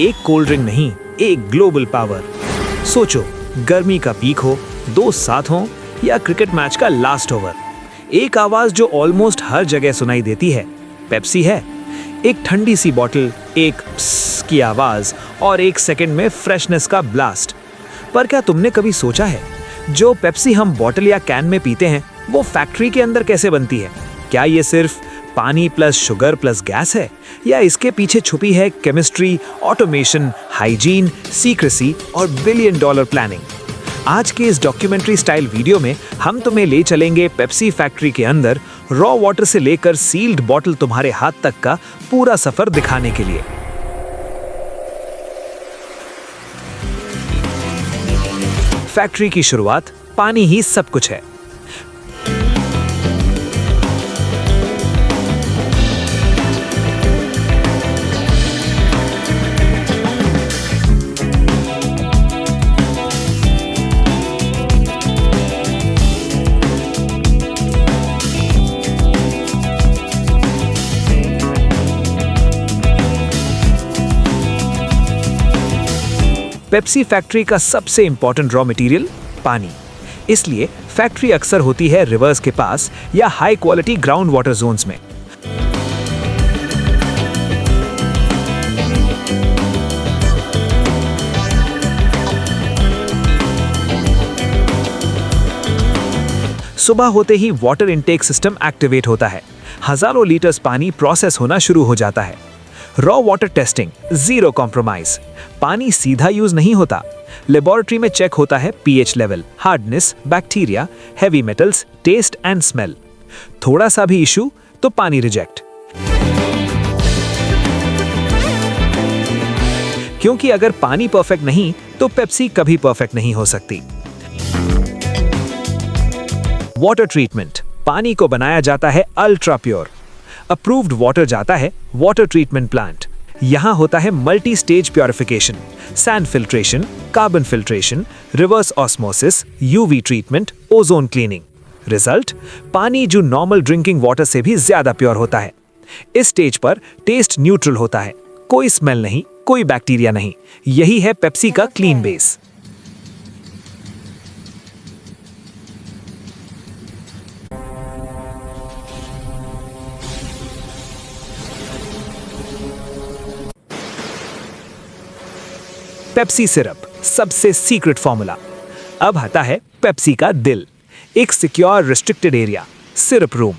एक cold drink नहीं, एक ग्लोबल पावर। सोचो, गर्मी का पीक हो, दोस्त साथ हो या क्रिकेट मैच का लास्ट ओवर, एक आवाज जो ऑलमोस्ट हर जगह सुनाई देती है, पेप्सी है। एक ठंडी सी बॉटल, एक प्स की आवाज और एक सेकंड में फ्रेशनेस का ब्लास्ट। पर क्या तुमने कभी सोचा है, जो पेप्सी हम बॉटल या कैन में पीते हैं, वो फैक्ट्री के अंदर कैसे बनती है? क्या ये सिर्फ पानी प्लस शुगर प्लस गैस है, या इसके पीछे छुपी है केमिस्ट्री, ऑटोमेशन, हाइजीन, सीक्रेसी और बिलियन डॉलर प्लानिंग? आज के इस डॉक्यूमेंट्री स्टाइल वीडियो में हम तुम्हें ले चलेंगे पेप्सी फैक्ट्री के अंदर, रॉ वाटर से लेकर सील्ड बॉटल तुम्हारे हाथ तक का पूरा सफर दिखाने के लिए। फैक्ट्री की शुरुआत, पानी ही सब कुछ है। पेप्सी फैक्ट्री का सबसे इंपॉर्टेंट रॉ मटेरियल पानी। इसलिए फैक्ट्री अक्सर होती है रिवर्स के पास या high quality ground water zones में। सुबह होते ही वाटर इनटेक सिस्टम एक्टिवेट होता है, हजारों लीटर्स पानी प्रोसेस होना शुरू हो जाता है। Raw water testing, zero compromise. पानी सीधा यूज नहीं होता, लेबोरेटरी में चेक होता है pH level, hardness, bacteria, heavy metals, taste and smell. थोड़ा सा भी इशू तो पानी रिजेक्ट। क्योंकि अगर पानी परफेक्ट नहीं तो पेप्सी कभी परफेक्ट नहीं हो सकती। वाटर ट्रीटमेंट, पानी को बनाया जाता है अल्ट्रा प्योर। अप्रूव्ड वाटर जाता है वाटर ट्रीटमेंट प्लांट। यहां होता है multi stage purification, sand filtration, carbon filtration, reverse osmosis, UV treatment, ozone cleaning. Result, पानी जो नॉर्मल ड्रिंकिंग वाटर से भी ज्यादा प्योर होता है। इस स्टेज पर टेस्ट न्यूट्रल होता है, कोई स्मेल नहीं, कोई बैक्टीरिया नहीं। यही है पेप्सी का क्लीन बेस। पेप्सी सिरप, सबसे सीक्रेट फॉर्मूला। अब आता है पेप्सी का दिल, एक secure restricted area, syrup room.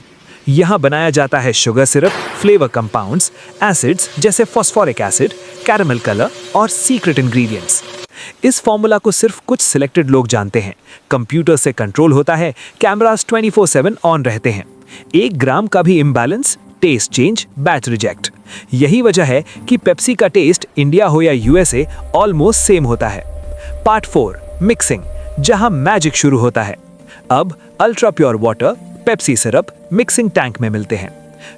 यहां बनाया जाता है sugar syrup, flavour compounds, acids जैसे फास्फोरिक एसिड, कैरामल कलर और सीक्रेट इंग्रेडिएंट्स। इस फॉर्मूला को सिर्फ कुछ सिलेक्टेड लोग जानते हैं। कंप्यूटर से कंट्रोल होता है, कैमरास 24/7 ऑन रहते हैं। 1 ग्राम का भी imbalance, taste change, batch reject. यही वजह है कि पेप्सी का टेस्ट इंडिया हो या यूएसए ऑलमोस्ट सेम होता है। पार्ट 4, मिक्सिंग, जहां मैजिक शुरू होता है। अब ultra pure water, Pepsi syrup mixing tank में मिलते हैं।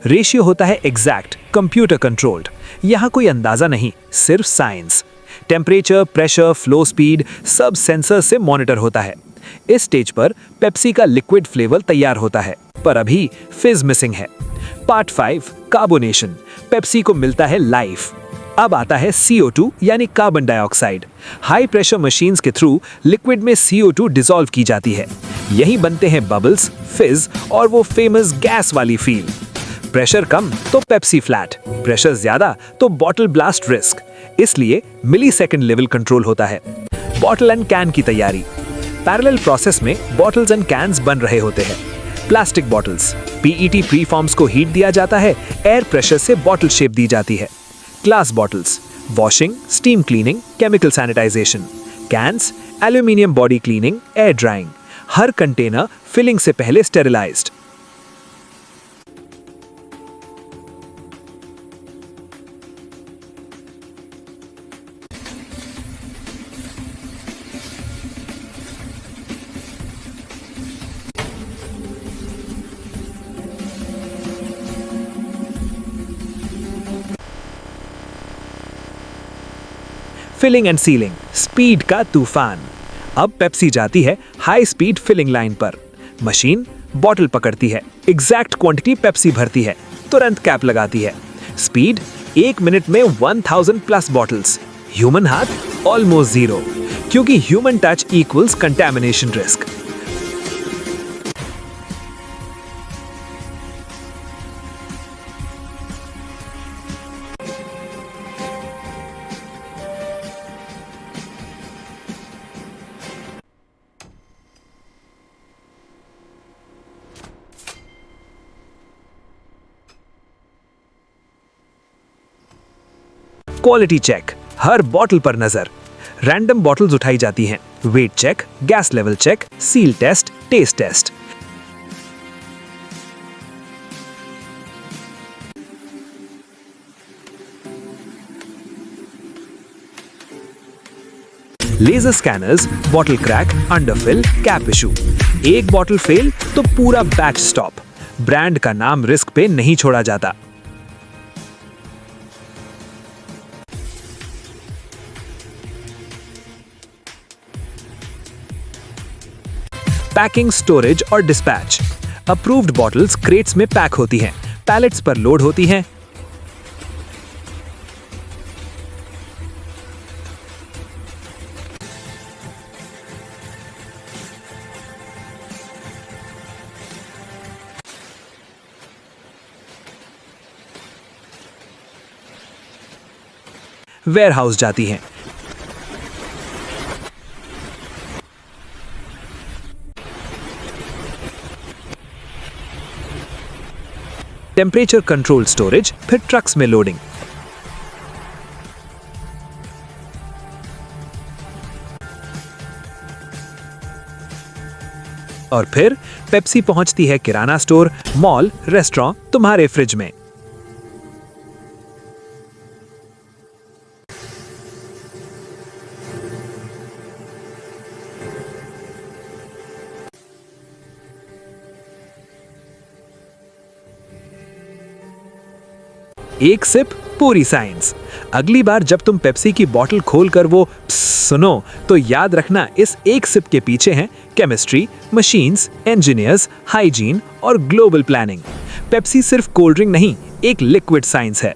रेशियो होता है एग्जैक्ट, कंप्यूटर कंट्रोल्ड। यहां कोई अंदाजा नहीं, सिर्फ science. Temperature, pressure, flow speed सब सेंसर से मॉनिटर होता है। इस स्टेज पर पेप्सी का लिक्विड फ्लेवर तैयार होता है, पर अभी फिज मिसिंग है। पार्ट 5, कार्बोनेशन, पेप्सी को मिलता है लाइफ। अब आता है CO2 यानी carbon dioxide. High pressure machines के थ्रू लिक्विड में CO2 डिसॉल्व की जाती है। यही बनते हैं बबल्स, फिज और वो फेमस गैस वाली फील। प्रेशर कम तो पेप्सी फ्लैट, प्रेशर ज्यादा तो बॉटल ब्लास्ट रिस्क। इसलिए मिली सेकेंड लेवल कंट्रोल होता है। बॉटल एंड कैन की तैयारी, पैरेलल प्रोसेस में बॉटल्स एंड कैन्स बन रहे होते हैं। प्लास्टिक बॉटल्स, PET प्रीफॉर्म्स को हीट दिया जाता है, एयर प्रेशर से बॉटल शेप दी जाती है। Glass bottles, washing, steam cleaning, chemical sanitisation. Cans, aluminium body cleaning, air drying. हर कंटेनर फिलिंग से पहले sterilised. Filling and sealing, speed का तूफान। अब पेप्सी जाती है हाई स्पीड फिलिंग लाइन पर। मशीन बॉटल पकड़ती है, एग्जैक्ट क्वांटिटी पेप्सी भरती है, तुरंत कैप लगाती है। स्पीड 1 मिनट में 1000 प्लस बॉटल्स। ह्यूमन हाथ ऑलमोस्ट जीरो, क्योंकि human touch equals contamination risk. Quality check, हर बॉटल पर नजर। रैंडम बॉटल्स उठाई जाती हैं। Weight check, gas level check, seal test, test test. Laser scanners, bottle crack, underfill, cap issue. एक bottle fail तो पूरा बैच स्टॉप। ब्रांड का नाम रिस्क पे नहीं छोड़ा जाता। पैकिंग, स्टोरेज और डिस्पैच। अप्रूव्ड बॉटल्स क्रेट्स में पैक होती हैं, पैलेट्स पर लोड होती हैं। वेयरहाउस जाती हैं। टेम्परेचर कंट्रोल स्टोरेज, फिर ट्रक्स में लोडिंग। और फिर पेप्सी पहुंचती है किराना स्टोर, मॉल, रेस्टोरेंट, तुम्हारे फ्रिज में। एक सिप, पूरी साइंस। अगली बार जब तुम पेप्सी की बोतल खोलकर वो सुनो, तो याद रखना इस एक सिप के पीछे हैं केमिस्ट्री, मशीन्स, इंजीनियर्स, हाइजीन और ग्लोबल प्लानिंग। पेप्सी सिर्फ कोल्ड ड्रिंक नहीं, एक लिक्विड साइंस है।